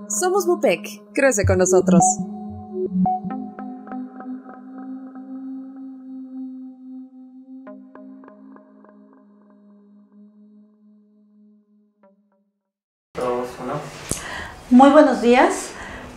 Somos MUPEC, crece con nosotros. Muy buenos días.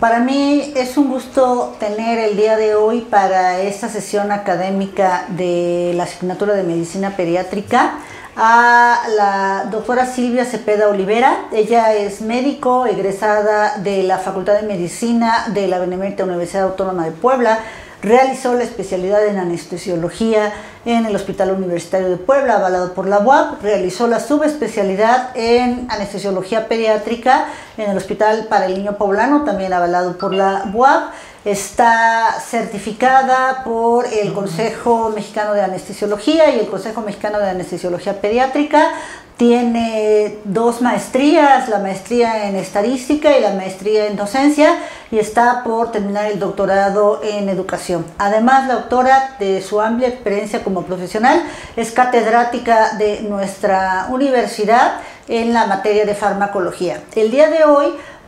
Para mí es un gusto tener el día de hoy para esta sesión académica de la asignatura de Medicina Pediátrica a la doctora Silvia Cepeda Olivera. Ella es médico egresada de la Facultad de Medicina de la Benemérita Universidad Autónoma de Puebla. Realizó la especialidad en anestesiología en el Hospital Universitario de Puebla, avalado por la UAP. Realizó la subespecialidad en anestesiología pediátrica en el Hospital para el Niño Poblano, también avalado por la UAP. Está certificada por el Consejo Mexicano de Anestesiología y el Consejo Mexicano de Anestesiología Pediátrica. Tiene 2 maestrías, la maestría en estadística y la maestría en docencia, y está por terminar el doctorado en educación. Además, la autora, de su amplia experiencia como profesional, es catedrática de nuestra universidad en la materia de farmacología. El día de hoy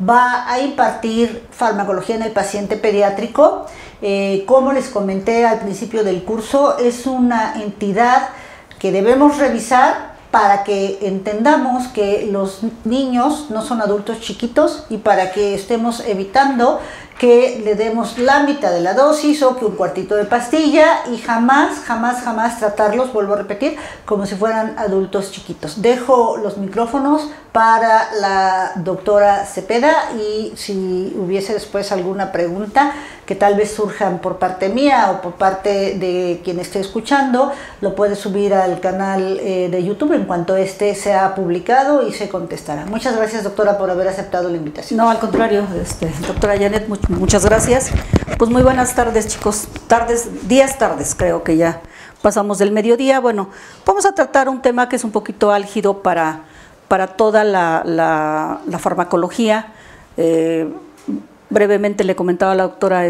va a impartir farmacología en el paciente pediátrico. Como les comenté al principio del curso, es una entidad que debemos revisar para que entendamos que los niños no son adultos chiquitos y para que estemos evitando que le demos la mitad de la dosis o que un cuartito de pastilla, y jamás tratarlos, vuelvo a repetir, como si fueran adultos chiquitos. Dejo los micrófonos para la doctora Cepeda, y si hubiese después alguna pregunta que tal vez surjan por parte mía o por parte de quien esté escuchando, lo puede subir al canal de YouTube en cuanto este sea publicado y se contestará. Muchas gracias, doctora, por haber aceptado la invitación. No, al contrario, doctora Janet, muchas gracias. Pues muy buenas tardes, chicos. Tardes, creo que ya pasamos del mediodía. Bueno, vamos a tratar un tema que es un poquito álgido para toda la farmacología. Brevemente le comentaba a la doctora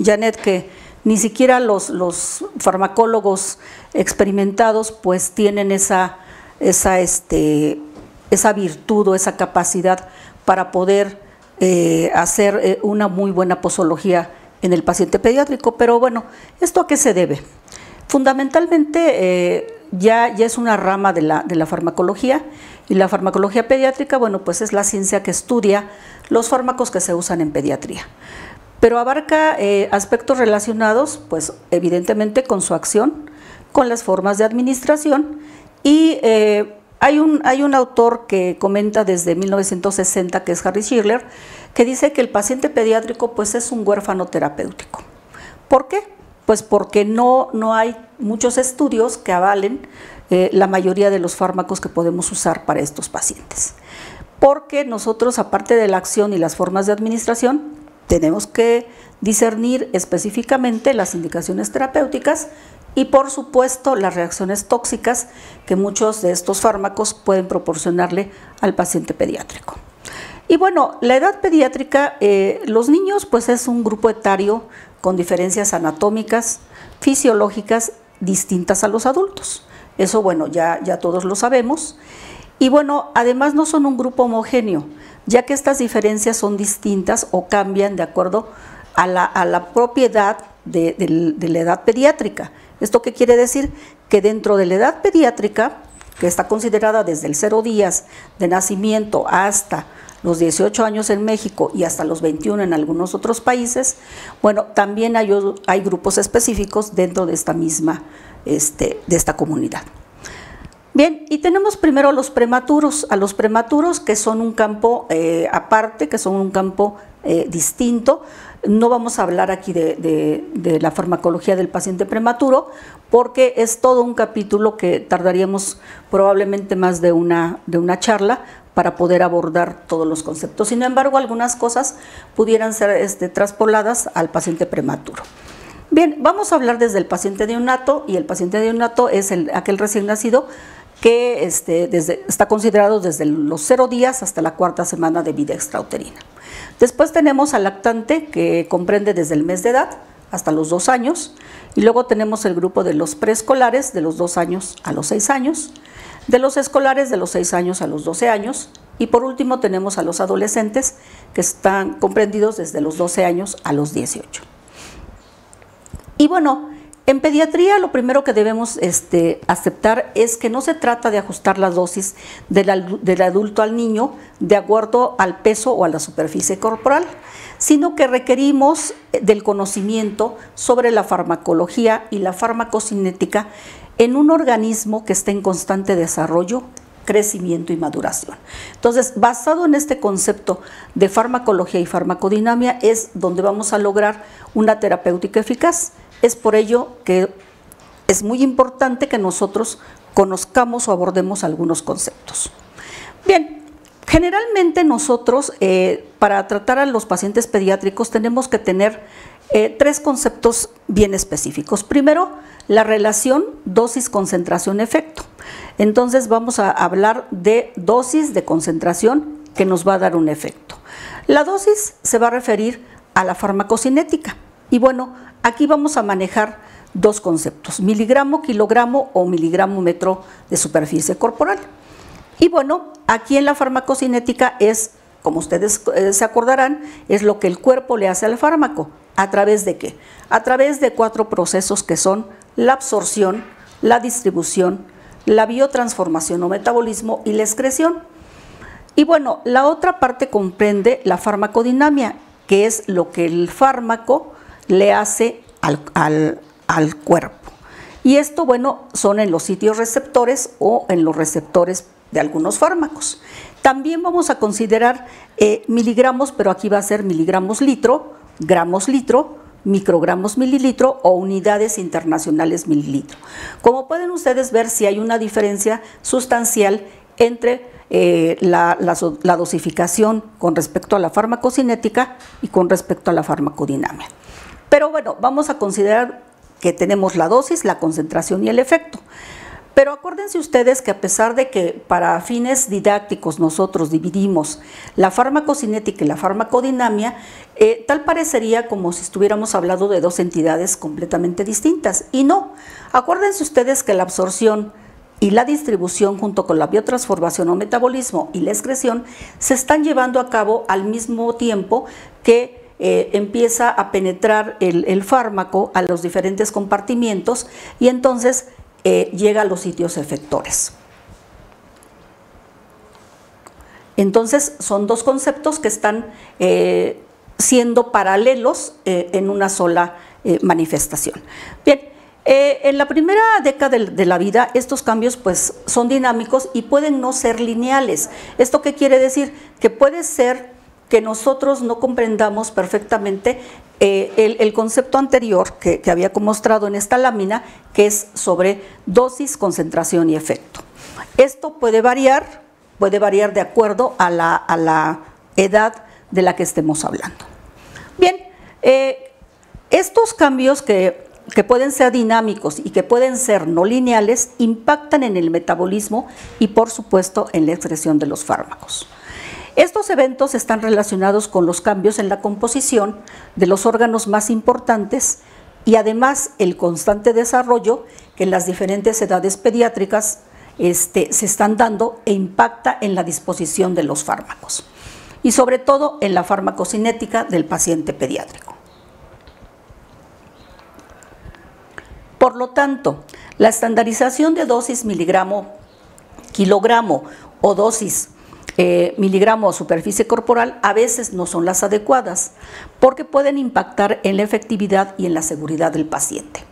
Janet que ni siquiera los farmacólogos experimentados pues tienen esa virtud o esa capacidad para poder hacer una muy buena posología en el paciente pediátrico. Pero bueno, ¿esto a qué se debe? Fundamentalmente ya es una rama de la farmacología, y la farmacología pediátrica, bueno, pues es la ciencia que estudia los fármacos que se usan en pediatría, pero abarca aspectos relacionados, pues evidentemente con su acción, con las formas de administración, y hay un autor que comenta desde 1960, que es Harry Schiller, que dice que el paciente pediátrico pues es un huérfano terapéutico. ¿Por qué? Pues porque no hay muchos estudios que avalen la mayoría de los fármacos que podemos usar para estos pacientes. Porque nosotros, aparte de la acción y las formas de administración, tenemos que discernir específicamente las indicaciones terapéuticas y, por supuesto, las reacciones tóxicas que muchos de estos fármacos pueden proporcionarle al paciente pediátrico. Y bueno, la edad pediátrica, los niños pues es un grupo etario con diferencias anatómicas, fisiológicas distintas a los adultos. Eso, bueno, ya todos lo sabemos. Y bueno, además no son un grupo homogéneo, ya que estas diferencias son distintas o cambian de acuerdo a la propiedad de la edad pediátrica. ¿Esto qué quiere decir? Que dentro de la edad pediátrica, que está considerada desde el 0 días de nacimiento hasta los 18 años en México y hasta los 21 en algunos otros países, bueno, también hay grupos específicos dentro de esta misma, de esta comunidad. Bien, y tenemos primero a los prematuros, que son un campo aparte, que son un campo distinto. No vamos a hablar aquí de la farmacología del paciente prematuro, porque es todo un capítulo que tardaríamos probablemente más de una charla para poder abordar todos los conceptos. Sin embargo, algunas cosas pudieran ser traspoladas al paciente prematuro. Bien, vamos a hablar desde el paciente neonato, y el paciente neonato es aquel recién nacido que está considerado desde los 0 días hasta la 4ª semana de vida extrauterina. Después tenemos al lactante, que comprende desde el mes de edad hasta los 2 años, Y luego tenemos el grupo de los preescolares, de los 2 años a los 6 años, de los escolares de los 6 años a los 12 años, y por último tenemos a los adolescentes, que están comprendidos desde los 12 años a los 18. Y bueno, en pediatría lo primero que debemos aceptar es que no se trata de ajustar la dosis del adulto al niño de acuerdo al peso o a la superficie corporal, sino que requerimos del conocimiento sobre la farmacología y la farmacocinética en un organismo que esté en constante desarrollo, crecimiento y maduración. Entonces, basado en este concepto de farmacología y farmacodinamia es donde vamos a lograr una terapéutica eficaz. Es por ello que es muy importante que nosotros conozcamos o abordemos algunos conceptos. Bien, generalmente nosotros para tratar a los pacientes pediátricos tenemos que tener 3 conceptos bien específicos. Primero, la relación dosis, concentración, efecto. Entonces vamos a hablar de dosis de concentración que nos va a dar un efecto. La dosis se va a referir a la farmacocinética. Y bueno, aquí vamos a manejar 2 conceptos, miligramo, kilogramo o miligramo metro de superficie corporal. Y bueno, aquí en la farmacocinética es, como ustedes se acordarán, es lo que el cuerpo le hace al fármaco. ¿A través de qué? A través de 4 procesos que son la absorción, la distribución, la biotransformación o metabolismo y la excreción. Y bueno, la otra parte comprende la farmacodinamia, que es lo que el fármaco le hace al cuerpo. Y esto, bueno, son en los sitios receptores o en los receptores de algunos fármacos. También vamos a considerar miligramos, pero aquí va a ser miligramos litro, gramos litro, microgramos mililitro o unidades internacionales mililitro. Como pueden ustedes ver, si hay una diferencia sustancial entre la dosificación con respecto a la farmacocinética y con respecto a la farmacodinamia. Pero bueno, vamos a considerar que tenemos la dosis, la concentración y el efecto. Pero acuérdense ustedes que a pesar de que para fines didácticos nosotros dividimos la farmacocinética y la farmacodinamia, tal parecería como si estuviéramos hablando de 2 entidades completamente distintas. Y no, acuérdense ustedes que la absorción y la distribución junto con la biotransformación o metabolismo y la excreción se están llevando a cabo al mismo tiempo que empieza a penetrar el fármaco a los diferentes compartimientos y entonces llega a los sitios efectores. Entonces son 2 conceptos que están siendo paralelos en una sola manifestación. Bien, en la primera década de la vida estos cambios pues son dinámicos y pueden no ser lineales. ¿Esto qué quiere decir? Que puede ser que nosotros no comprendamos perfectamente el concepto anterior que había mostrado en esta lámina, que es sobre dosis, concentración y efecto. Esto puede variar de acuerdo a la edad de la que estemos hablando. Bien, estos cambios que pueden ser dinámicos y que pueden ser no lineales impactan en el metabolismo y por supuesto en la excreción de los fármacos. Estos eventos están relacionados con los cambios en la composición de los órganos más importantes y además el constante desarrollo que en las diferentes edades pediátricas se están dando e impacta en la disposición de los fármacos y sobre todo en la farmacocinética del paciente pediátrico. Por lo tanto, la estandarización de dosis miligramo, kilogramo o dosis miligramo o superficie corporal a veces no son las adecuadas porque pueden impactar en la efectividad y en la seguridad del paciente.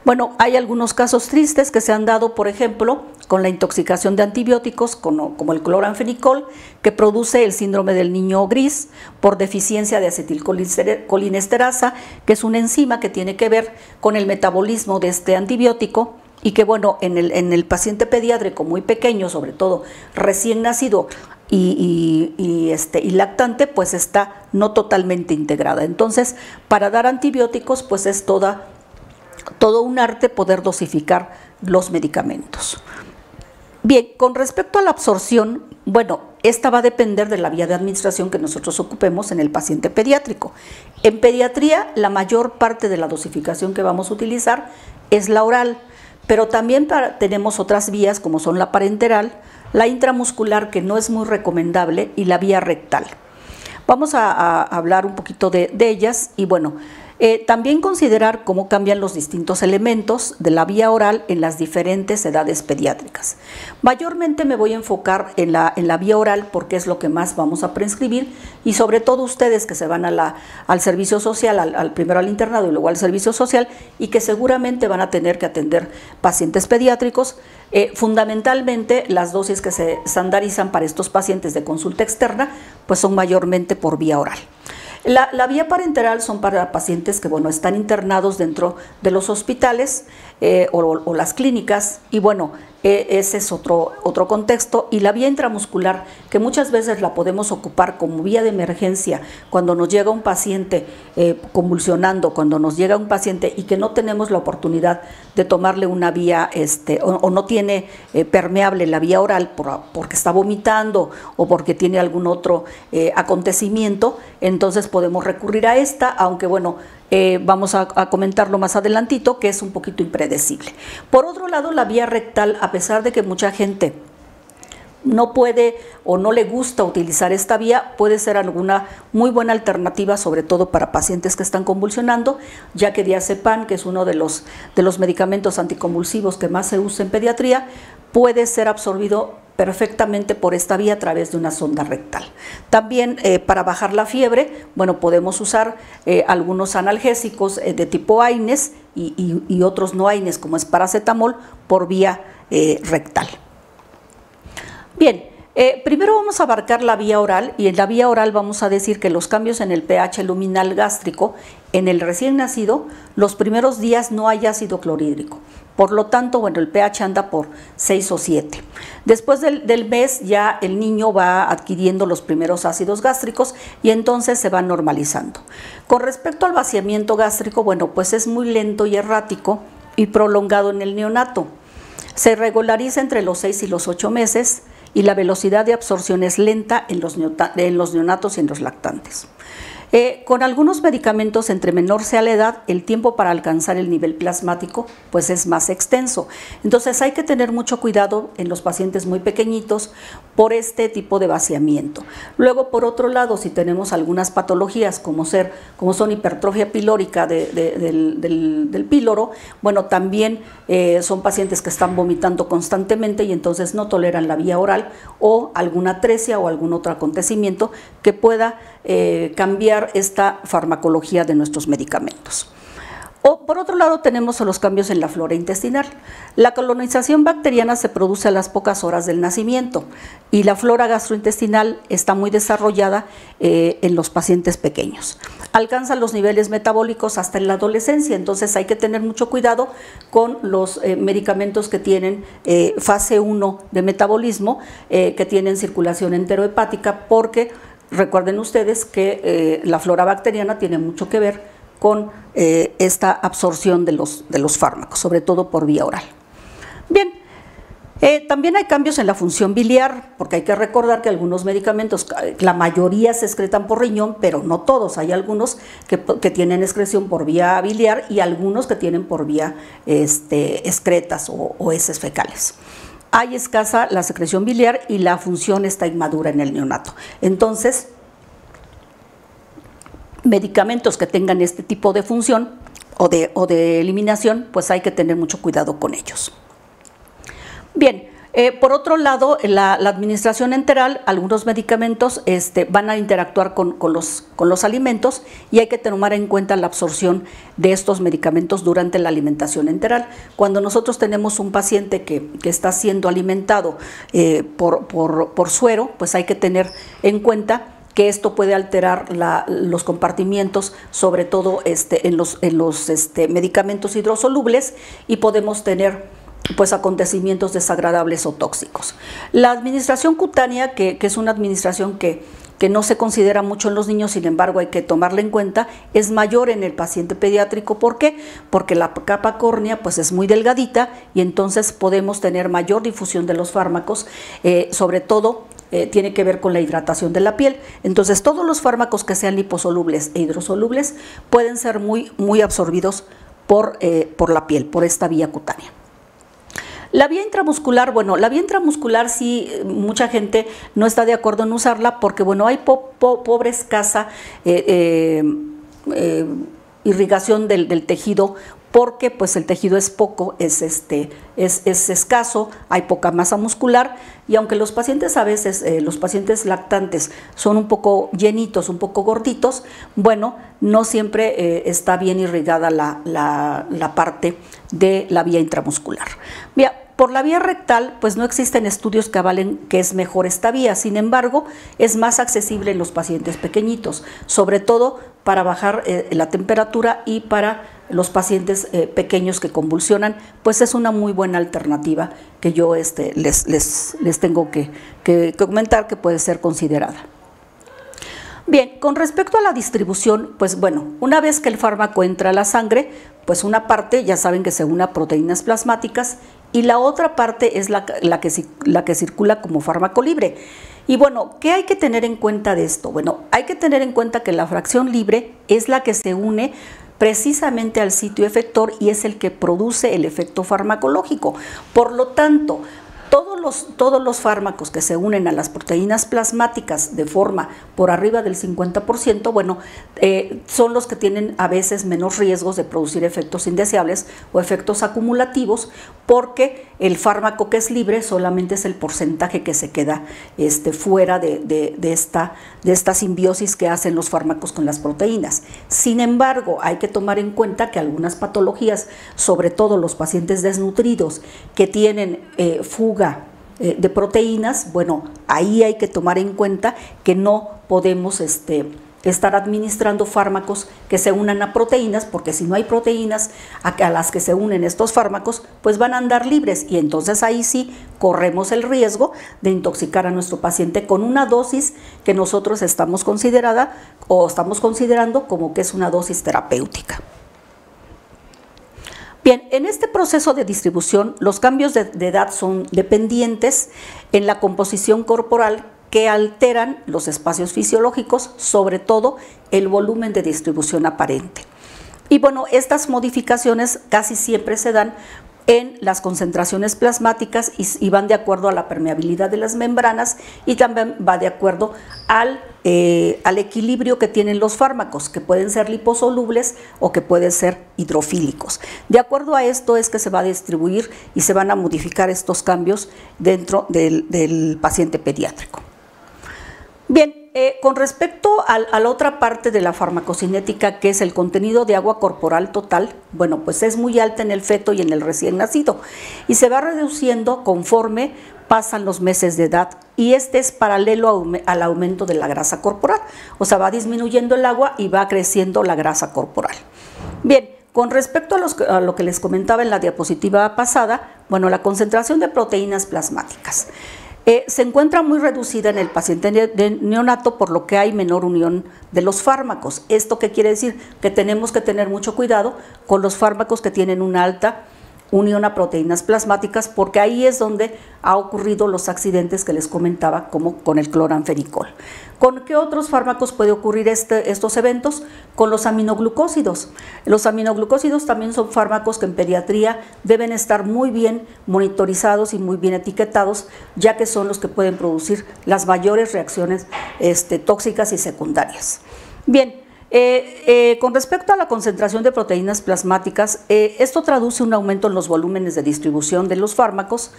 Bueno, hay algunos casos tristes que se han dado, por ejemplo, con la intoxicación de antibióticos como el cloranfenicol, que produce el síndrome del niño gris por deficiencia de acetilcolinesterasa, que es una enzima que tiene que ver con el metabolismo de este antibiótico y que, bueno, en el paciente pediátrico muy pequeño, sobre todo recién nacido y lactante, pues está no totalmente integrada. Entonces, para dar antibióticos, pues es todo un arte poder dosificar los medicamentos. Bien, con respecto a la absorción, bueno, esta va a depender de la vía de administración que nosotros ocupemos en el paciente pediátrico. En pediatría, la mayor parte de la dosificación que vamos a utilizar es la oral, pero también tenemos otras vías como son la parenteral, la intramuscular, que no es muy recomendable, y la vía rectal. Vamos a hablar un poquito de ellas y bueno, también considerar cómo cambian los distintos elementos de la vía oral en las diferentes edades pediátricas. Mayormente me voy a enfocar en la vía oral porque es lo que más vamos a prescribir, y sobre todo ustedes que se van al servicio social, primero al internado y luego al servicio social, y que seguramente van a tener que atender pacientes pediátricos. Fundamentalmente las dosis que se estandarizan para estos pacientes de consulta externa pues son mayormente por vía oral. La vía parenteral son para pacientes que, bueno, están internados dentro de los hospitales o las clínicas, y bueno, ese es otro contexto. Y la vía intramuscular, que muchas veces la podemos ocupar como vía de emergencia cuando nos llega un paciente convulsionando, cuando nos llega un paciente y que no tenemos la oportunidad de tomarle una vía o no tiene permeable la vía oral porque está vomitando o porque tiene algún otro acontecimiento, entonces podemos recurrir a esta, aunque bueno, vamos a comentarlo más adelantito, que es un poquito impredecible. Por otro lado, la vía rectal, a pesar de que mucha gente no puede o no le gusta utilizar esta vía, puede ser alguna muy buena alternativa, sobre todo para pacientes que están convulsionando, ya que diazepam, que es uno de los medicamentos anticonvulsivos que más se usa en pediatría, puede ser absorbido perfectamente por esta vía a través de una sonda rectal. También para bajar la fiebre, bueno, podemos usar algunos analgésicos de tipo AINES y otros no AINES, como es paracetamol, por vía rectal. Bien, primero vamos a abarcar la vía oral, y en la vía oral vamos a decir que los cambios en el pH luminal gástrico en el recién nacido, los primeros días no hay ácido clorhídrico. Por lo tanto, bueno, el pH anda por 6 o 7. Después del mes ya el niño va adquiriendo los primeros ácidos gástricos y entonces se va normalizando. Con respecto al vaciamiento gástrico, bueno, pues es muy lento y errático y prolongado en el neonato. Se regulariza entre los 6 y los 8 meses y la velocidad de absorción es lenta en los neonatos y en los lactantes. Con algunos medicamentos, entre menor sea la edad, el tiempo para alcanzar el nivel plasmático pues es más extenso. Entonces hay que tener mucho cuidado en los pacientes muy pequeñitos por este tipo de vaciamiento. Luego, por otro lado, si tenemos algunas patologías como son hipertrofia pilórica del píloro, bueno, también son pacientes que están vomitando constantemente y entonces no toleran la vía oral, o alguna atresia o algún otro acontecimiento que pueda cambiar esta farmacología de nuestros medicamentos. O por otro lado, tenemos los cambios en la flora intestinal. La colonización bacteriana se produce a las pocas horas del nacimiento y la flora gastrointestinal está muy desarrollada en los pacientes pequeños. Alcanza los niveles metabólicos hasta en la adolescencia, entonces hay que tener mucho cuidado con los medicamentos que tienen fase 1 de metabolismo, que tienen circulación enterohepática, porque recuerden ustedes que la flora bacteriana tiene mucho que ver con esta absorción de los fármacos, sobre todo por vía oral. Bien, también hay cambios en la función biliar, porque hay que recordar que algunos medicamentos, la mayoría se excretan por riñón, pero no todos. Hay algunos que tienen excreción por vía biliar y algunos que tienen por vía excretas o heces fecales. Hay escasa la secreción biliar y la función está inmadura en el neonato. Entonces, medicamentos que tengan este tipo de función o de eliminación, pues hay que tener mucho cuidado con ellos. Bien, por otro lado, la administración enteral, algunos medicamentos van a interactuar con los alimentos, y hay que tomar en cuenta la absorción de estos medicamentos durante la alimentación enteral. Cuando nosotros tenemos un paciente que está siendo alimentado por suero, pues hay que tener en cuenta que esto puede alterar los compartimientos, sobre todo en los medicamentos hidrosolubles, y podemos tener pues acontecimientos desagradables o tóxicos. La administración cutánea, que es una administración que que no se considera mucho en los niños, sin embargo hay que tomarla en cuenta, es mayor en el paciente pediátrico. ¿Por qué? Porque la capa córnea pues es muy delgadita y entonces podemos tener mayor difusión de los fármacos, sobre todo tiene que ver con la hidratación de la piel. Entonces todos los fármacos que sean liposolubles e hidrosolubles pueden ser muy absorbidos por la piel, por esta vía cutánea. La vía intramuscular, bueno, la vía intramuscular sí, mucha gente no está de acuerdo en usarla porque, bueno, hay pobre escasa irrigación del tejido, porque pues el tejido es poco, es escaso, hay poca masa muscular, y aunque los pacientes a veces, los pacientes lactantes son un poco llenitos, un poco gorditos, bueno, no siempre está bien irrigada la parte de la vía intramuscular. Bien, por la vía rectal, pues no existen estudios que avalen que es mejor esta vía, sin embargo, es más accesible en los pacientes pequeñitos, sobre todo para bajar la temperatura y para los pacientes pequeños que convulsionan, pues es una muy buena alternativa que yo les tengo que comentar que puede ser considerada. Bien, con respecto a la distribución, pues bueno, una vez que el fármaco entra a la sangre, pues una parte ya saben que se une a proteínas plasmáticas y la otra parte es la que circula como fármaco libre. Y bueno, ¿qué hay que tener en cuenta de esto? Bueno, hay que tener en cuenta que la fracción libre es la que se une precisamente al sitio efector y es el que produce el efecto farmacológico. Por lo tanto, todos los fármacos que se unen a las proteínas plasmáticas de forma por arriba del 50%, bueno, son los que tienen a veces menos riesgos de producir efectos indeseables o efectos acumulativos, porque el fármaco que es libre solamente es el porcentaje que se queda fuera de esta simbiosis que hacen los fármacos con las proteínas. Sin embargo, hay que tomar en cuenta que algunas patologías, sobre todo los pacientes desnutridos que tienen fuga de proteínas, bueno, ahí hay que tomar en cuenta que no podemos estar administrando fármacos que se unan a proteínas, porque si no hay proteínas a las que se unen estos fármacos, pues van a andar libres y entonces ahí sí corremos el riesgo de intoxicar a nuestro paciente con una dosis que nosotros estamos considerando como que es una dosis terapéutica. Bien, en este proceso de distribución, los cambios de edad son dependientes en la composición corporal que alteran los espacios fisiológicos, sobre todo el volumen de distribución aparente. Y bueno, estas modificaciones casi siempre se dan en las concentraciones plasmáticas y van de acuerdo a la permeabilidad de las membranas y también va de acuerdo al equilibrio que tienen los fármacos, que pueden ser liposolubles o que pueden ser hidrofílicos. De acuerdo a esto es que se va a distribuir y se van a modificar estos cambios dentro del paciente pediátrico. Bien, con respecto a la otra parte de la farmacocinética, que es el contenido de agua corporal total, bueno, pues es muy alta en el feto y en el recién nacido y se va reduciendo conforme pasan los meses de edad, y es paralelo al aumento de la grasa corporal, o sea, va disminuyendo el agua y va creciendo la grasa corporal. Bien, con respecto a lo que les comentaba en la diapositiva pasada, bueno, la concentración de proteínas plasmáticas se encuentra muy reducida en el paciente neonato, por lo que hay menor unión de los fármacos. ¿Esto qué quiere decir? Que tenemos que tener mucho cuidado con los fármacos que tienen una alta unión a proteínas plasmáticas, porque ahí es donde ha ocurrido los accidentes que les comentaba, como con el cloranfenicol. ¿Con qué otros fármacos puede ocurrir estos eventos? Con los aminoglucósidos. Los aminoglucósidos también son fármacos que en pediatría deben estar muy bien monitorizados y muy bien etiquetados, ya que son los que pueden producir las mayores reacciones tóxicas y secundarias. Bien, con respecto a la concentración de proteínas plasmáticas, esto traduce un aumento en los volúmenes de distribución de los fármacos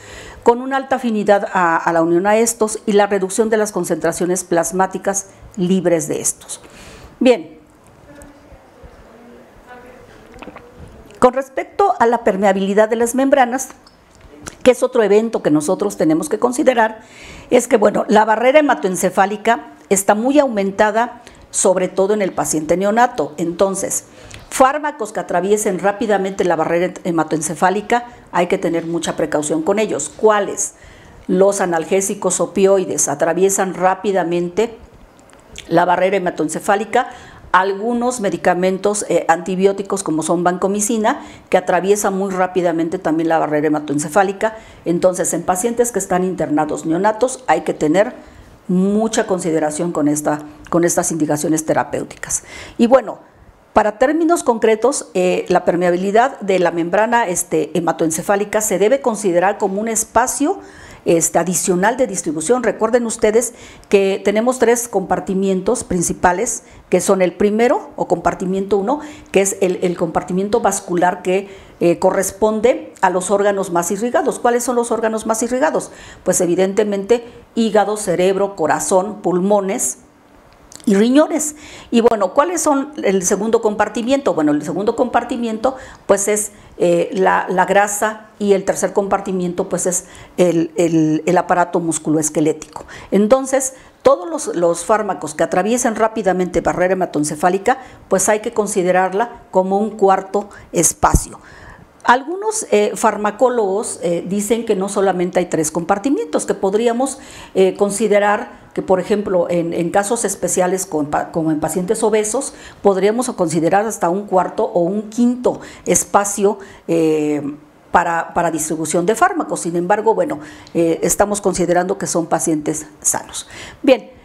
con una alta afinidad a la unión a estos y la reducción de las concentraciones plasmáticas libres de estos. Bien, con respecto a la permeabilidad de las membranas, que es otro evento que nosotros tenemos que considerar, es que bueno, la barrera hematoencefálica está muy aumentada, sobre todo en el paciente neonato. Entonces, fármacos que atraviesen rápidamente la barrera hematoencefálica, hay que tener mucha precaución con ellos. ¿Cuáles? Los analgésicos opioides atraviesan rápidamente la barrera hematoencefálica, algunos medicamentos antibióticos como son vancomicina, que atraviesa muy rápidamente también la barrera hematoencefálica. Entonces, en pacientes que están internados neonatos hay que tener mucha consideración con estas indicaciones terapéuticas. Y bueno, para términos concretos, la permeabilidad de la membrana hematoencefálica se debe considerar como un espacio adicional de distribución. Recuerden ustedes que tenemos 3 compartimientos principales, que son el primero o compartimiento 1, que es el compartimiento vascular que corresponde a los órganos más irrigados. ¿Cuáles son los órganos más irrigados? Pues evidentemente hígado, cerebro, corazón, pulmones y riñones. Y bueno, ¿cuáles son el segundo compartimiento? Bueno, el segundo compartimiento pues es la grasa, y el tercer compartimiento pues es el aparato musculoesquelético. Entonces, todos los fármacos que atraviesen rápidamente barrera hematoencefálica, pues hay que considerarla como un cuarto espacio. Algunos farmacólogos dicen que no solamente hay 3 compartimientos, que podríamos considerar que, por ejemplo, en casos especiales como en pacientes obesos, podríamos considerar hasta un cuarto o un quinto espacio para distribución de fármacos. Sin embargo, bueno, estamos considerando que son pacientes sanos. Bien.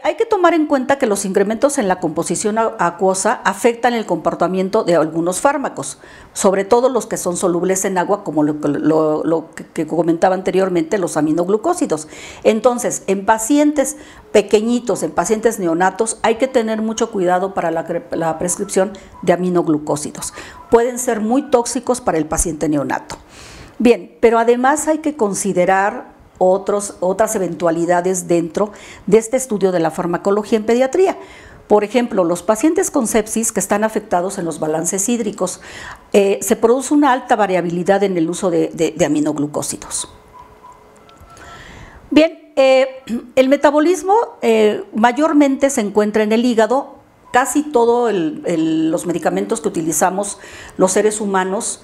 Hay que tomar en cuenta que los incrementos en la composición acuosa afectan el comportamiento de algunos fármacos, sobre todo los que son solubles en agua, como lo que comentaba anteriormente, los aminoglucósidos. Entonces, en pacientes pequeñitos, en pacientes neonatos, hay que tener mucho cuidado para la prescripción de aminoglucósidos. Pueden ser muy tóxicos para el paciente neonato. Bien, pero además hay que considerar otras eventualidades dentro de este estudio de la farmacología en pediatría. Por ejemplo, los pacientes con sepsis que están afectados en los balances hídricos, se produce una alta variabilidad en el uso de aminoglucósidos. Bien, el metabolismo mayormente se encuentra en el hígado. Casi todos los medicamentos que utilizamos los seres humanos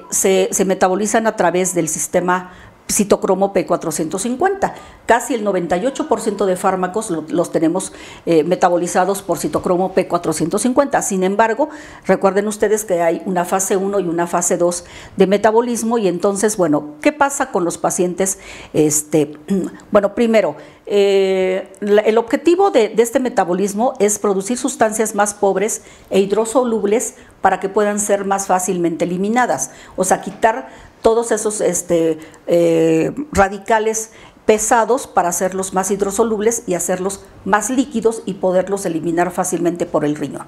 se metabolizan a través del sistema citocromo P450. Casi el 98% de fármacos los tenemos metabolizados por citocromo P450. Sin embargo, recuerden ustedes que hay una fase 1 y una fase 2 de metabolismo. Y entonces, bueno, ¿qué pasa con los pacientes? Bueno, primero, el objetivo de este metabolismo es producir sustancias más pobres e hidrosolubles para que puedan ser más fácilmente eliminadas, o sea, quitar todos esos radicales pesados para hacerlos más hidrosolubles y hacerlos más líquidos y poderlos eliminar fácilmente por el riñón.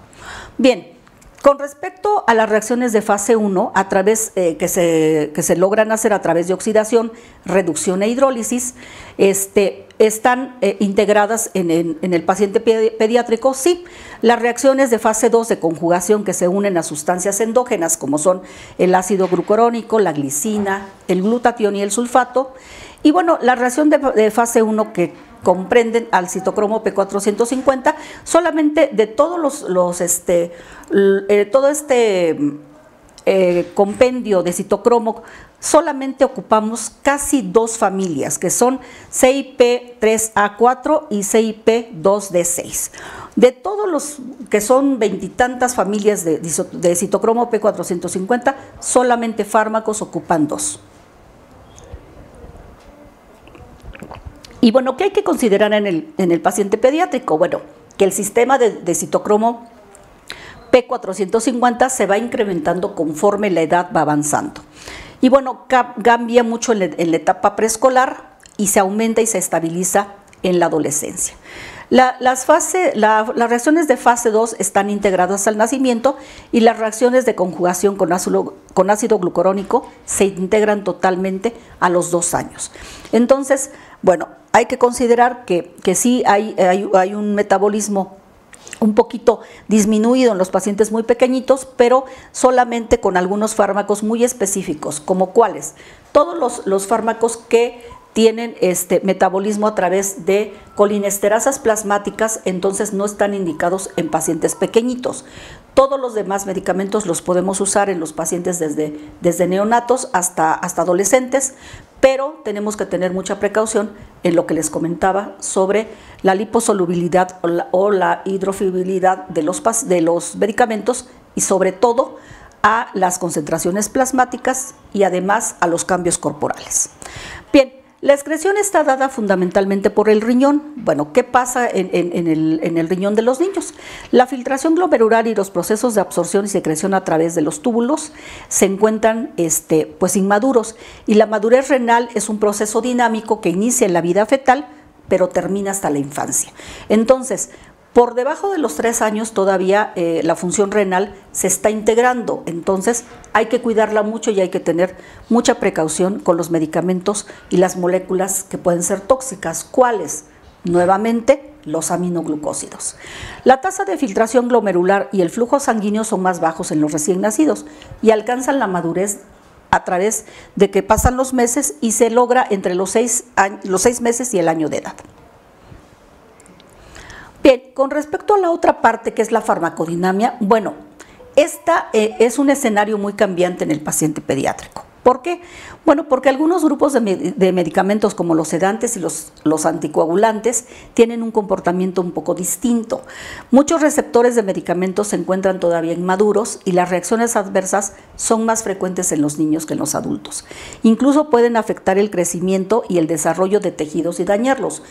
Bien, con respecto a las reacciones de fase 1, a través que se logran hacer a través de oxidación, reducción e hidrólisis, están integradas en el paciente pediátrico. Sí, las reacciones de fase 2 de conjugación que se unen a sustancias endógenas como son el ácido glucurónico, la glicina, el glutatión y el sulfato. Y bueno, la reacción de fase 1 que comprenden al citocromo P450, solamente de todos todo compendio de citocromo, solamente ocupamos casi 2 familias, que son CYP3A4 y CYP2D6. De todos los que son 20 y tantas familias de citocromo P450, solamente fármacos ocupan 2. Y bueno, ¿qué hay que considerar en el paciente pediátrico? Bueno, que el sistema de citocromo P450 se va incrementando conforme la edad va avanzando. Y bueno, cambia mucho en la etapa preescolar y se aumenta y se estabiliza en la adolescencia. Las reacciones de fase 2 están integradas al nacimiento y las reacciones de conjugación con ácido glucurónico se integran totalmente a los 2 años. Entonces, bueno, hay que considerar que sí hay un metabolismo un poquito disminuido en los pacientes muy pequeñitos, pero solamente con algunos fármacos muy específicos, como cuáles. Todos los fármacos que tienen metabolismo a través de colinesterasas plasmáticas, entonces no están indicados en pacientes pequeñitos. Todos los demás medicamentos los podemos usar en los pacientes desde neonatos hasta adolescentes, pero tenemos que tener mucha precaución en lo que les comentaba sobre la liposolubilidad o la hidrofilabilidad de los medicamentos, y sobre todo a las concentraciones plasmáticas y además a los cambios corporales. Bien, la excreción está dada fundamentalmente por el riñón. Bueno, ¿qué pasa en el riñón de los niños? La filtración glomerular y los procesos de absorción y secreción a través de los túbulos se encuentran pues inmaduros, y la madurez renal es un proceso dinámico que inicia en la vida fetal pero termina hasta la infancia. Entonces, por debajo de los 3 años todavía la función renal se está integrando, entonces hay que cuidarla mucho y hay que tener mucha precaución con los medicamentos y las moléculas que pueden ser tóxicas. ¿Cuáles? Nuevamente, los aminoglucósidos. La tasa de filtración glomerular y el flujo sanguíneo son más bajos en los recién nacidos y alcanzan la madurez a través de que pasan los meses y se logra entre los 6 meses y el año de edad. Bien, con respecto a la otra parte que es la farmacodinamia, bueno, esta es un escenario muy cambiante en el paciente pediátrico. ¿Por qué? Bueno, porque algunos grupos de medicamentos como los sedantes y los anticoagulantes tienen un comportamiento un poco distinto. Muchos receptores de medicamentos se encuentran todavía inmaduros y las reacciones adversas son más frecuentes en los niños que en los adultos. Incluso pueden afectar el crecimiento y el desarrollo de tejidos y dañarlos.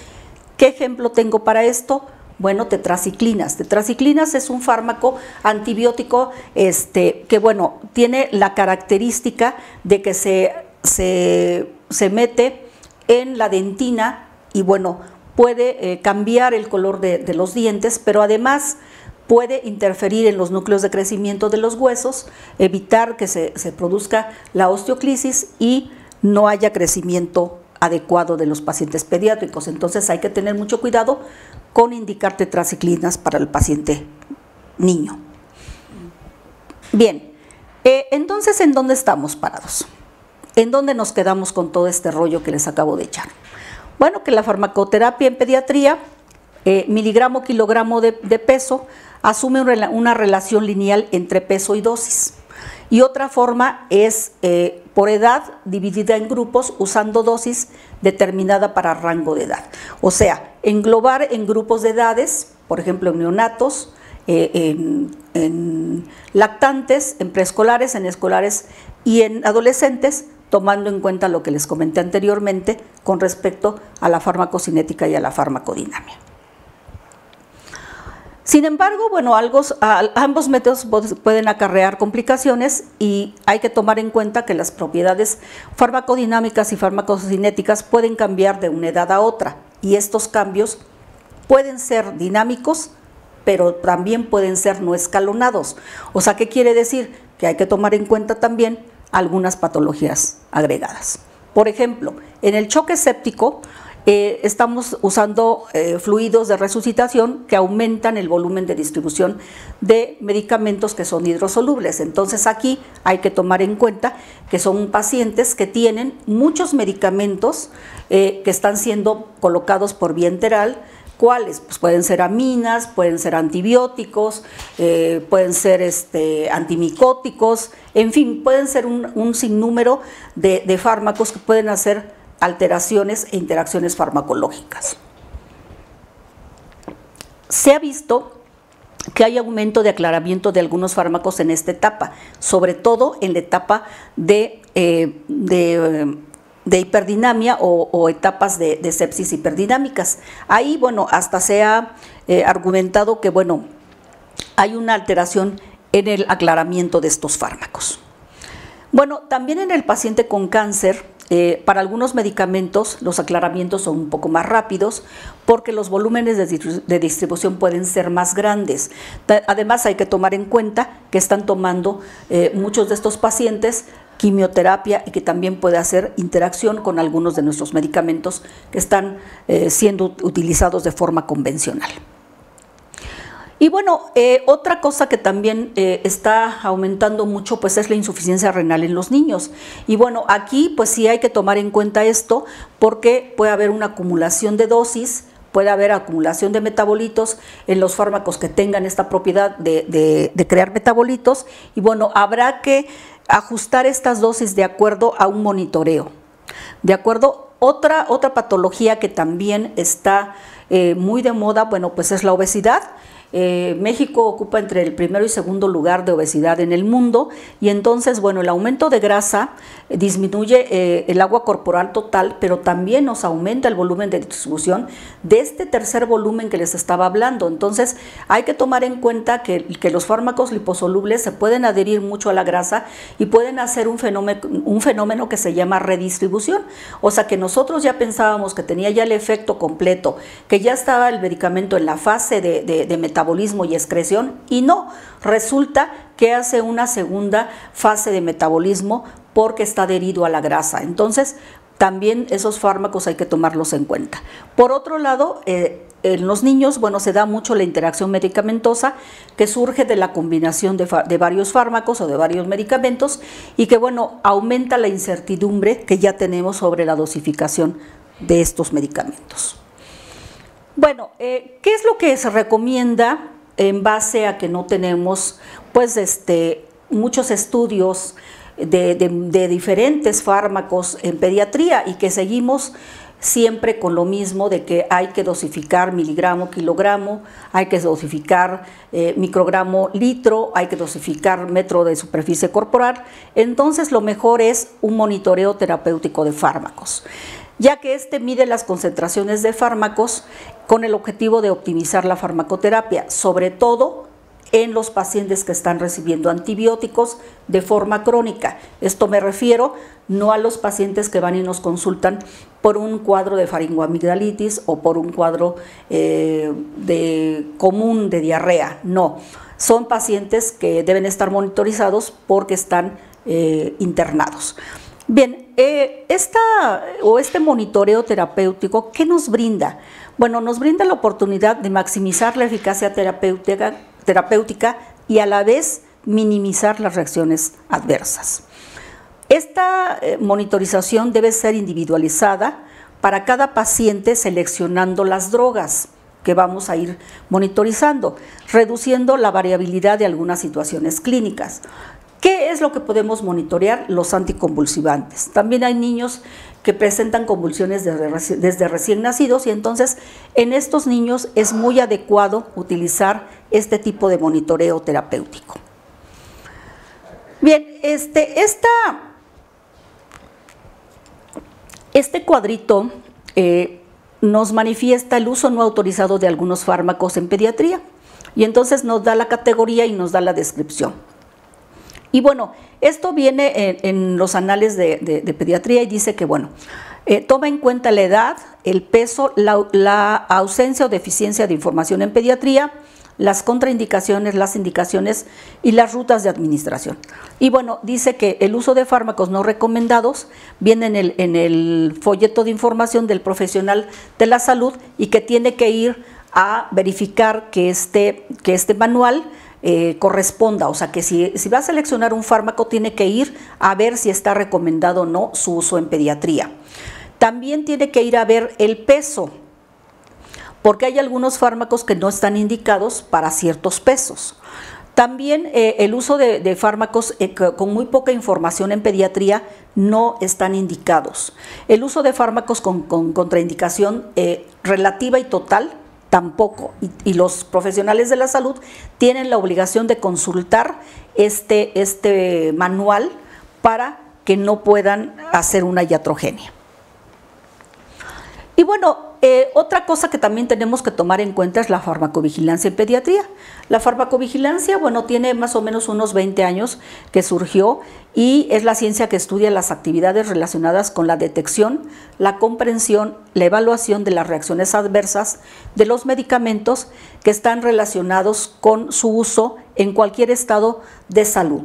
¿Qué ejemplo tengo para esto? Bueno, tetraciclinas. Tetraciclinas es un fármaco antibiótico que, bueno, tiene la característica de que se mete en la dentina y, bueno, puede cambiar el color de los dientes, pero además puede interferir en los núcleos de crecimiento de los huesos, evitar que se produzca la osteoclisis y no haya crecimiento adecuado de los pacientes pediátricos. Entonces hay que tener mucho cuidado con indicar tetraciclinas para el paciente niño. Bien, entonces, ¿en dónde estamos parados? ¿En dónde nos quedamos con todo este rollo que les acabo de echar? Bueno, que la farmacoterapia en pediatría, miligramo kilogramo de peso, asume una relación lineal entre peso y dosis. Y otra forma es por edad dividida en grupos usando dosis determinada para rango de edad. O sea, englobar en grupos de edades, por ejemplo en neonatos, en lactantes, en preescolares, en escolares y en adolescentes, tomando en cuenta lo que les comenté anteriormente con respecto a la farmacocinética y a la farmacodinamia. Sin embargo, bueno, ambos métodos pueden acarrear complicaciones y hay que tomar en cuenta que las propiedades farmacodinámicas y farmacocinéticas pueden cambiar de una edad a otra, y estos cambios pueden ser dinámicos, pero también pueden ser no escalonados. O sea, ¿qué quiere decir? Que hay que tomar en cuenta también algunas patologías agregadas. Por ejemplo, en el choque séptico, estamos usando fluidos de resucitación que aumentan el volumen de distribución de medicamentos que son hidrosolubles. Entonces aquí hay que tomar en cuenta que son pacientes que tienen muchos medicamentos que están siendo colocados por vía enteral. ¿Cuáles? Pues pueden ser aminas, pueden ser antibióticos, pueden ser antimicóticos, en fin, pueden ser un sinnúmero de fármacos que pueden hacer alteraciones e interacciones farmacológicas. Se ha visto que hay aumento de aclaramiento de algunos fármacos en esta etapa, sobre todo en la etapa de hiperdinamia o etapas de sepsis hiperdinámicas. Ahí, bueno, hasta se ha argumentado que, bueno, hay una alteración en el aclaramiento de estos fármacos. Bueno, también en el paciente con cáncer, para algunos medicamentos los aclaramientos son un poco más rápidos porque los volúmenes de distribución pueden ser más grandes. Además hay que tomar en cuenta que están tomando muchos de estos pacientes quimioterapia y que también puede hacer interacción con algunos de nuestros medicamentos que están siendo utilizados de forma convencional. Y bueno, otra cosa que también está aumentando mucho pues es la insuficiencia renal en los niños. Y bueno, aquí pues sí hay que tomar en cuenta esto porque puede haber una acumulación de dosis, puede haber acumulación de metabolitos en los fármacos que tengan esta propiedad de crear metabolitos. Y bueno, habrá que ajustar estas dosis de acuerdo a un monitoreo. ¿De acuerdo? Otra patología que también está muy de moda, bueno, pues es la obesidad. México ocupa entre el primero y segundo lugar de obesidad en el mundo y entonces, bueno, el aumento de grasa disminuye el agua corporal total, pero también nos aumenta el volumen de distribución de este tercer volumen que les estaba hablando. Entonces, hay que tomar en cuenta que los fármacos liposolubles se pueden adherir mucho a la grasa y pueden hacer un fenómeno que se llama redistribución. O sea, que nosotros ya pensábamos que tenía ya el efecto completo, que ya estaba el medicamento en la fase de metabolismo y excreción, y no, resulta que hace una segunda fase de metabolismo porque está adherido a la grasa. Entonces, también esos fármacos hay que tomarlos en cuenta. Por otro lado, en los niños, bueno, se da mucho la interacción medicamentosa que surge de la combinación de varios fármacos o de varios medicamentos y que, bueno, aumenta la incertidumbre que ya tenemos sobre la dosificación de estos medicamentos. Bueno, ¿qué es lo que se recomienda en base a que no tenemos pues muchos estudios de diferentes fármacos en pediatría y que seguimos siempre con lo mismo de que hay que dosificar miligramo, kilogramo, hay que dosificar microgramo, litro, hay que dosificar metro de superficie corporal? Entonces lo mejor es un monitoreo terapéutico de fármacos, ya que mide las concentraciones de fármacos con el objetivo de optimizar la farmacoterapia, sobre todo en los pacientes que están recibiendo antibióticos de forma crónica. Esto me refiero no a los pacientes que van y nos consultan por un cuadro de faringoamigdalitis o por un cuadro común de diarrea, no. Son pacientes que deben estar monitorizados porque están internados. Bien, este monitoreo terapéutico, ¿qué nos brinda? Bueno, nos brinda la oportunidad de maximizar la eficacia terapéutica y a la vez minimizar las reacciones adversas. Esta monitorización debe ser individualizada para cada paciente, seleccionando las drogas que vamos a ir monitorizando, reduciendo la variabilidad de algunas situaciones clínicas. ¿Qué es lo que podemos monitorear? Los anticonvulsivantes. También hay niños que presentan convulsiones desde recién nacidos y entonces en estos niños es muy adecuado utilizar este tipo de monitoreo terapéutico. Bien, este cuadrito nos manifiesta el uso no autorizado de algunos fármacos en pediatría y entonces nos da la categoría y nos da la descripción. Y bueno, esto viene en los anales de pediatría y dice que, bueno, toma en cuenta la edad, el peso, la ausencia o deficiencia de información en pediatría, las contraindicaciones, las indicaciones y las rutas de administración. Y bueno, dice que el uso de fármacos no recomendados viene en el folleto de información del profesional de la salud y que tiene que ir a verificar que este manual corresponda, o sea que si va a seleccionar un fármaco tiene que ir a ver si está recomendado o no su uso en pediatría. También tiene que ir a ver el peso, porque hay algunos fármacos que no están indicados para ciertos pesos. También el uso de fármacos con muy poca información en pediatría no están indicados. El uso de fármacos con contraindicación relativa y total tampoco, y los profesionales de la salud tienen la obligación de consultar este manual para que no puedan hacer una iatrogenia. Y bueno, otra cosa que también tenemos que tomar en cuenta es la farmacovigilancia en pediatría. La farmacovigilancia, bueno, tiene más o menos unos 20 años que surgió y es la ciencia que estudia las actividades relacionadas con la detección, la comprensión, la evaluación de las reacciones adversas de los medicamentos que están relacionados con su uso en cualquier estado de salud,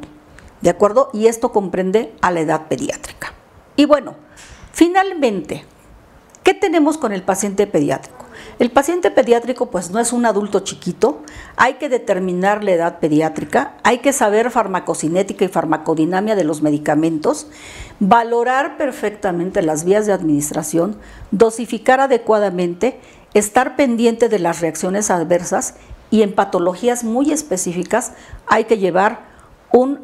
¿de acuerdo? Y esto comprende a la edad pediátrica. Y bueno, finalmente, ¿qué tenemos con el paciente pediátrico? El paciente pediátrico pues no es un adulto chiquito, hay que determinar la edad pediátrica, hay que saber farmacocinética y farmacodinamia de los medicamentos, valorar perfectamente las vías de administración, dosificar adecuadamente, estar pendiente de las reacciones adversas y en patologías muy específicas hay que llevar un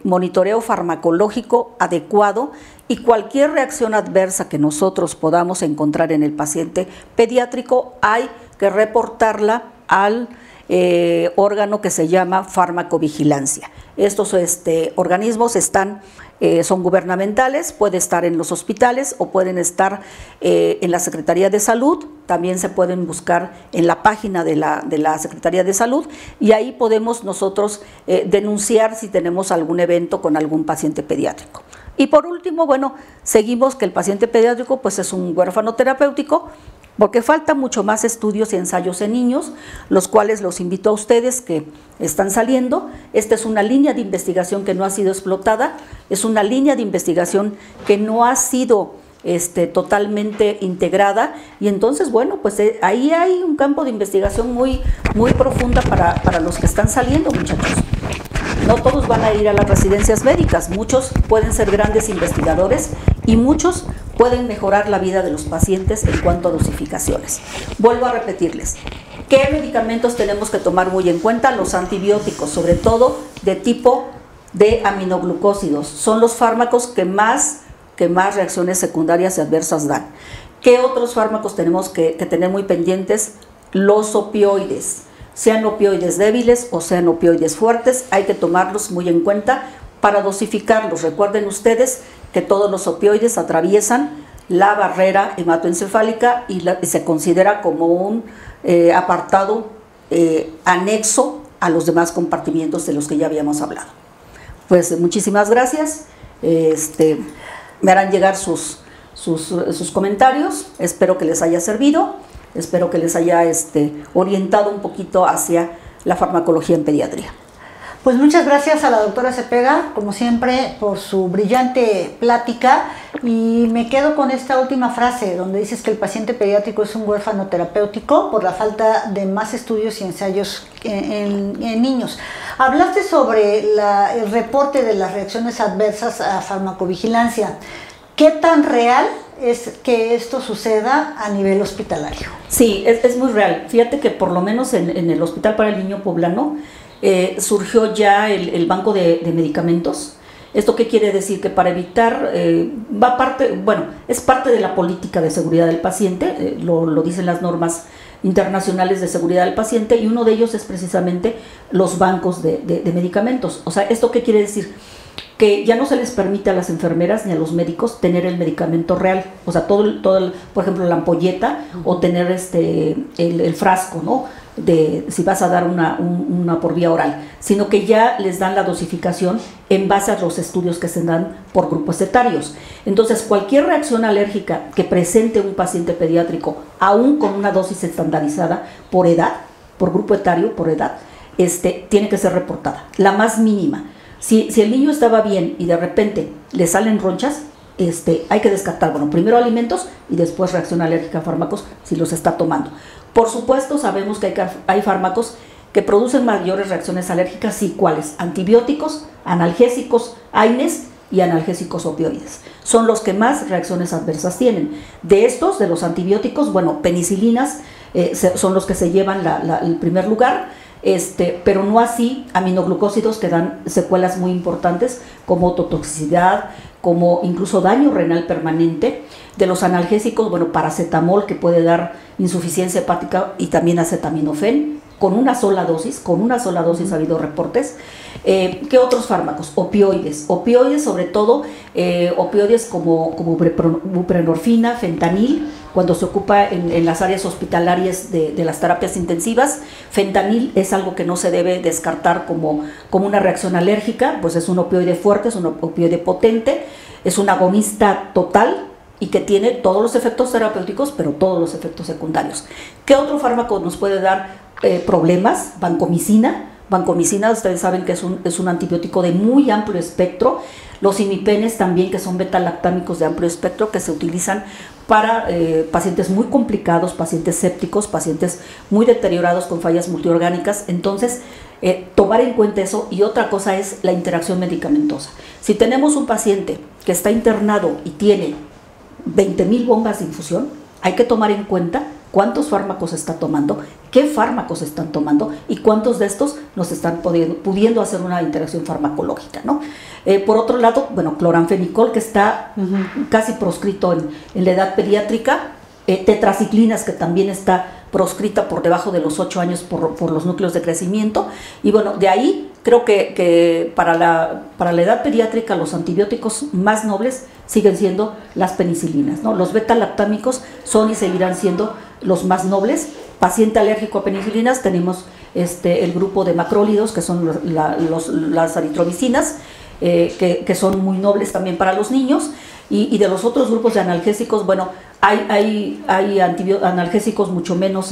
monitoreo farmacológico adecuado y cualquier reacción adversa que nosotros podamos encontrar en el paciente pediátrico hay que reportarla al órgano que se llama farmacovigilancia. Estos organismos son gubernamentales, puede estar en los hospitales o pueden estar en la Secretaría de Salud, también se pueden buscar en la página de la Secretaría de Salud y ahí podemos nosotros denunciar si tenemos algún evento con algún paciente pediátrico. Y por último, bueno, seguimos que el paciente pediátrico pues es un huérfano terapéutico, porque falta mucho más estudios y ensayos en niños, los cuales los invito a ustedes que están saliendo. Esta es una línea de investigación que no ha sido explotada, es una línea de investigación que no ha sido totalmente integrada y entonces, bueno, pues ahí hay un campo de investigación muy profunda para los que están saliendo, muchachos. No todos van a ir a las residencias médicas, muchos pueden ser grandes investigadores y muchos pueden mejorar la vida de los pacientes en cuanto a dosificaciones. Vuelvo a repetirles, ¿qué medicamentos tenemos que tomar muy en cuenta? Los antibióticos, sobre todo de tipo de aminoglucósidos, son los fármacos que más reacciones secundarias y adversas dan. ¿Qué otros fármacos tenemos que tener muy pendientes? Los opioides, sean opioides débiles o sean opioides fuertes, hay que tomarlos muy en cuenta para dosificarlos. Recuerden ustedes que todos los opioides atraviesan la barrera hematoencefálica y se considera como un apartado anexo a los demás compartimientos de los que ya habíamos hablado. Pues muchísimas gracias, me harán llegar sus comentarios, espero que les haya servido, espero que les haya orientado un poquito hacia la farmacología en pediatría. Pues muchas gracias a la doctora Cepeda, como siempre, por su brillante plática, y me quedo con esta última frase donde dices que el paciente pediátrico es un huérfano terapéutico por la falta de más estudios y ensayos en niños. Hablaste sobre el reporte de las reacciones adversas a farmacovigilancia. ¿Qué tan real es que esto suceda a nivel hospitalario? Sí, es muy real. Fíjate que por lo menos en el Hospital para el Niño Poblano surgió ya el banco de medicamentos. ¿Esto qué quiere decir? Que para evitar, es parte de la política de seguridad del paciente, lo dicen las normas internacionales de seguridad del paciente, y uno de ellos es precisamente los bancos de medicamentos. O sea, ¿esto qué quiere decir? Que ya no se les permite a las enfermeras ni a los médicos tener el medicamento real, o sea, por ejemplo, la ampolleta o tener el frasco, ¿no? De si vas a dar una por vía oral, sino que ya les dan la dosificación en base a los estudios que se dan por grupos etarios. Entonces, cualquier reacción alérgica que presente un paciente pediátrico, aún con una dosis estandarizada por edad, por grupo etario, por edad, tiene que ser reportada, la más mínima. Si el niño estaba bien y de repente le salen ronchas, hay que descartar, primero alimentos y después reacción alérgica a fármacos si los está tomando. Por supuesto, sabemos que hay fármacos que producen mayores reacciones alérgicas, ¿sí? ¿Cuáles? Antibióticos, analgésicos, AINES y analgésicos opioides. Son los que más reacciones adversas tienen. De los antibióticos, penicilinas son los que se llevan el primer lugar, pero no así aminoglucósidos que dan secuelas muy importantes como ototoxicidad, como incluso daño renal permanente. De los analgésicos, paracetamol, que puede dar insuficiencia hepática, y también acetaminofén, con una sola dosis ha habido reportes. ¿Qué otros fármacos? Opioides, sobre todo opioides como buprenorfina, fentanil, cuando se ocupa en las áreas hospitalarias de las terapias intensivas. Fentanil es algo que no se debe descartar como una reacción alérgica, pues es un opioide fuerte, es un opioide potente, es un agonista total y que tiene todos los efectos terapéuticos, pero todos los efectos secundarios. ¿Qué otro fármaco nos puede dar problemas? Vancomicina, Vancomicina, ustedes saben que es un antibiótico de muy amplio espectro. Los imipenes también, que son beta-lactámicos de amplio espectro, que se utilizan para pacientes muy complicados, pacientes sépticos, pacientes muy deteriorados con fallas multiorgánicas. Entonces, tomar en cuenta eso. Y otra cosa es la interacción medicamentosa. Si tenemos un paciente que está internado y tiene 20,000 bombas de infusión, hay que tomar en cuenta cuántos fármacos está tomando, qué fármacos están tomando y cuántos de estos nos están pudiendo hacer una interacción farmacológica, ¿no? Por otro lado, bueno, cloranfenicol, que está casi proscrito en la edad pediátrica, tetraciclinas, que también está proscrita por debajo de los 8 años por los núcleos de crecimiento. Y bueno, de ahí creo que para la edad pediátrica los antibióticos más nobles siguen siendo las penicilinas, ¿no? Los beta-lactámicos son y seguirán siendo los más nobles. Paciente alérgico a penicilinas, tenemos el grupo de macrólidos, que son las eritromicinas, que son muy nobles también para los niños. Y de los otros grupos de analgésicos, bueno, hay analgésicos mucho menos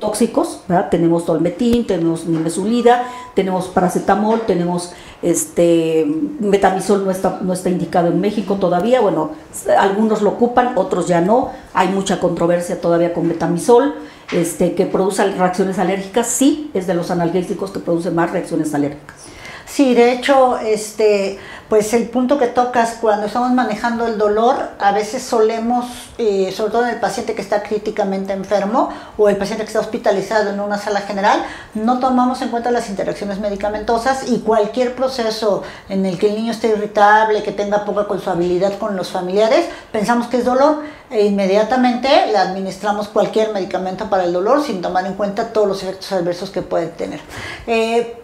tóxicos, ¿verdad? Tenemos tolmetín, tenemos nimesulida, tenemos paracetamol, tenemos metamizol, no está indicado en México todavía. Bueno, algunos lo ocupan, otros ya no. Hay mucha controversia todavía con metamizol, que produce reacciones alérgicas. Sí, es de los analgésicos que produce más reacciones alérgicas. Sí, de hecho, pues el punto que tocas cuando estamos manejando el dolor, a veces solemos, sobre todo en el paciente que está críticamente enfermo o el paciente que está hospitalizado en una sala general, no tomamos en cuenta las interacciones medicamentosas y cualquier proceso en el que el niño esté irritable, que tenga poca consuabilidad con los familiares, pensamos que es dolor e inmediatamente le administramos cualquier medicamento para el dolor sin tomar en cuenta todos los efectos adversos que puede tener.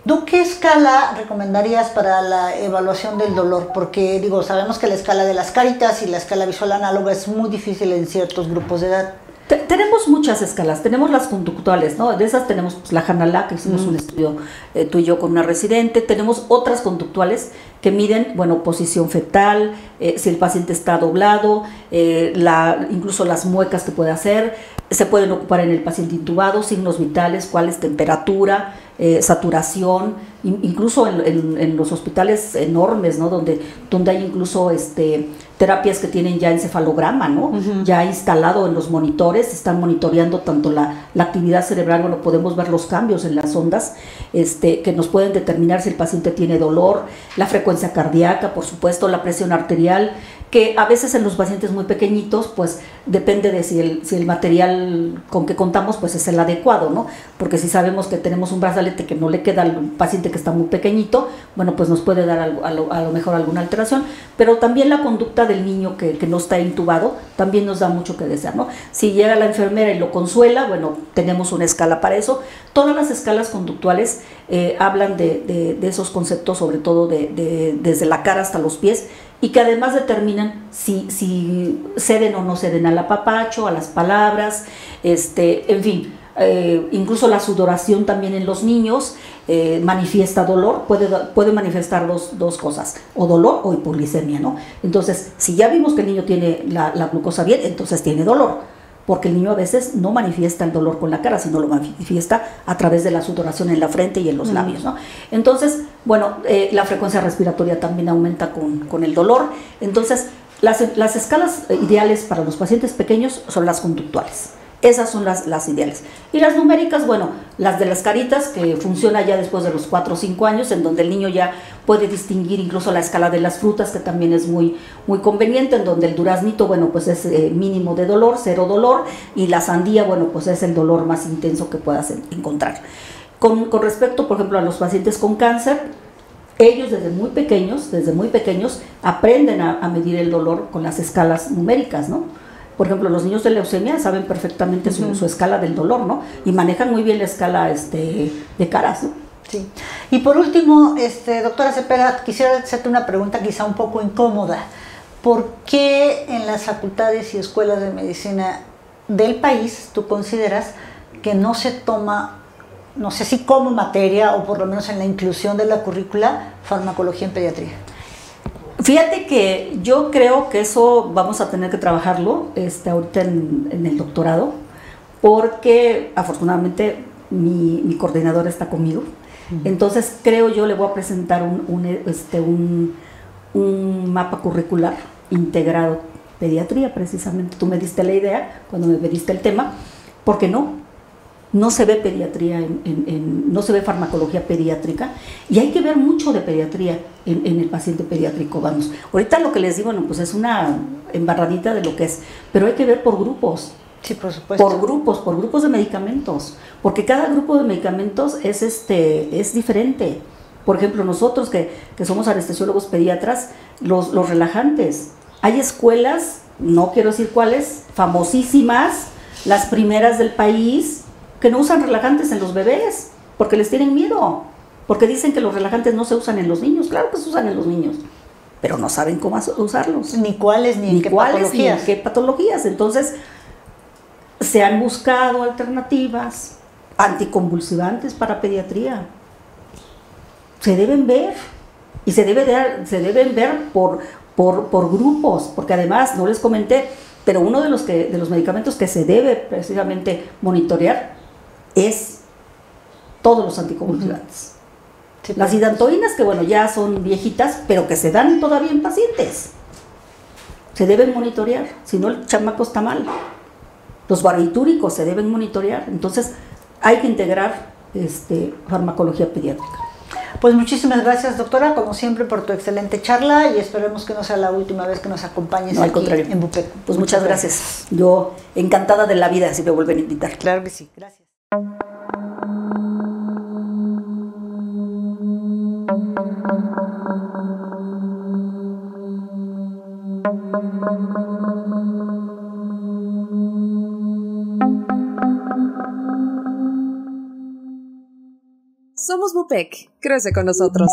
¿Tú qué escala recomendarías para la evaluación del dolor? Porque digo, sabemos que la escala de las Cáritas y la escala visual análoga es muy difícil en ciertos grupos de edad. Tenemos muchas escalas, tenemos las conductuales, ¿no? De esas tenemos pues, la Hanalá, que hicimos un estudio tú y yo con una residente. Tenemos otras conductuales que miden, bueno, posición fetal, si el paciente está doblado, incluso las muecas que puede hacer. Se pueden ocupar en el paciente intubado, signos vitales, cuál es temperatura, saturación, incluso en los hospitales enormes, ¿no? Donde hay incluso terapias que tienen ya encefalograma, ¿no? Ya instalado en los monitores, están monitoreando tanto la actividad cerebral. Bueno, podemos ver los cambios en las ondas que nos pueden determinar si el paciente tiene dolor, la frecuencia cardíaca, por supuesto, la presión arterial, que a veces en los pacientes muy pequeñitos, pues depende de si el material con que contamos pues es el adecuado, ¿no? Porque si sabemos que tenemos un brazalete que no le queda al paciente que está muy pequeñito, bueno, pues nos puede dar a lo mejor alguna alteración, pero también la conducta del niño que no está intubado también nos da mucho que desear, ¿no? Si llega la enfermera y lo consuela, bueno, tenemos una escala para eso. Todas las escalas conductuales hablan de esos conceptos, sobre todo desde la cara hasta los pies, y que además determinan si ceden o no ceden al apapacho, a las palabras, en fin, incluso la sudoración también en los niños manifiesta dolor, puede manifestar dos cosas, o dolor o hipoglicemia, ¿no? Entonces, si ya vimos que el niño tiene la glucosa bien, entonces tiene dolor, porque el niño a veces no manifiesta el dolor con la cara, sino lo manifiesta a través de la sudoración en la frente y en los labios, ¿no? Entonces, bueno, la frecuencia respiratoria también aumenta con el dolor. Entonces, las escalas ideales para los pacientes pequeños son las conductuales. Esas son las ideales. Y las numéricas, bueno, las de las Caritas, que funciona ya después de los 4 o 5 años, en donde el niño ya puede distinguir incluso la escala de las frutas, que también es muy, muy conveniente, en donde el duraznito, bueno, pues es mínimo de dolor, 0 dolor, y la sandía, bueno, pues es el dolor más intenso que puedas encontrar. Con respecto, por ejemplo, a los pacientes con cáncer, ellos desde muy pequeños aprenden a medir el dolor con las escalas numéricas, ¿no? Por ejemplo, los niños de leucemia saben perfectamente su escala del dolor, ¿no? Y manejan muy bien la escala de caras, ¿no? Sí. Y por último, doctora Cepeda, quisiera hacerte una pregunta quizá un poco incómoda. ¿Por qué en las facultades y escuelas de medicina del país tú consideras que no se toma, no sé si como materia o por lo menos en la inclusión de la currícula, farmacología en pediatría? Fíjate que yo creo que eso vamos a tener que trabajarlo ahorita en el doctorado, porque afortunadamente mi coordinadora está conmigo, Entonces, creo yo, le voy a presentar un mapa curricular integrado, pediatría precisamente. Tú me diste la idea cuando me pediste el tema, porque no se ve pediatría, no se ve farmacología pediátrica, y hay que ver mucho de pediatría en el paciente pediátrico. Vamos, ahorita lo que les digo, bueno, pues es una embarradita de lo que es, pero hay que ver por grupos. Sí, por supuesto. Por grupos de medicamentos, porque cada grupo de medicamentos es diferente. Por ejemplo, nosotros que somos anestesiólogos pediatras, los relajantes, hay escuelas, no quiero decir cuáles, famosísimas, las primeras del país, que no usan relajantes en los bebés, porque les tienen miedo, porque dicen que los relajantes no se usan en los niños. Claro que se usan en los niños, pero no saben cómo usarlos. Ni cuáles, ni en qué patologías. Ni en qué patologías. Entonces, se han buscado alternativas anticonvulsivantes para pediatría. Se deben ver, y se deben ver por grupos, porque además, no les comenté, pero uno de los medicamentos que se debe precisamente monitorear es todos los anticonvulsivantes. Sí, las hidantoínas, que bueno, ya son viejitas, pero que se dan todavía en pacientes. Se deben monitorear, si no el chamaco está mal. Los barbitúricos se deben monitorear. Entonces, hay que integrar farmacología pediátrica. Pues muchísimas gracias, doctora, como siempre, por tu excelente charla, y esperemos que no sea la última vez que nos acompañes al aquí contrario. En Bupec. Pues muchas gracias. Yo encantada de la vida si me vuelven a invitar. Claro que sí. Gracias. Somos Bupec. Crece con nosotros.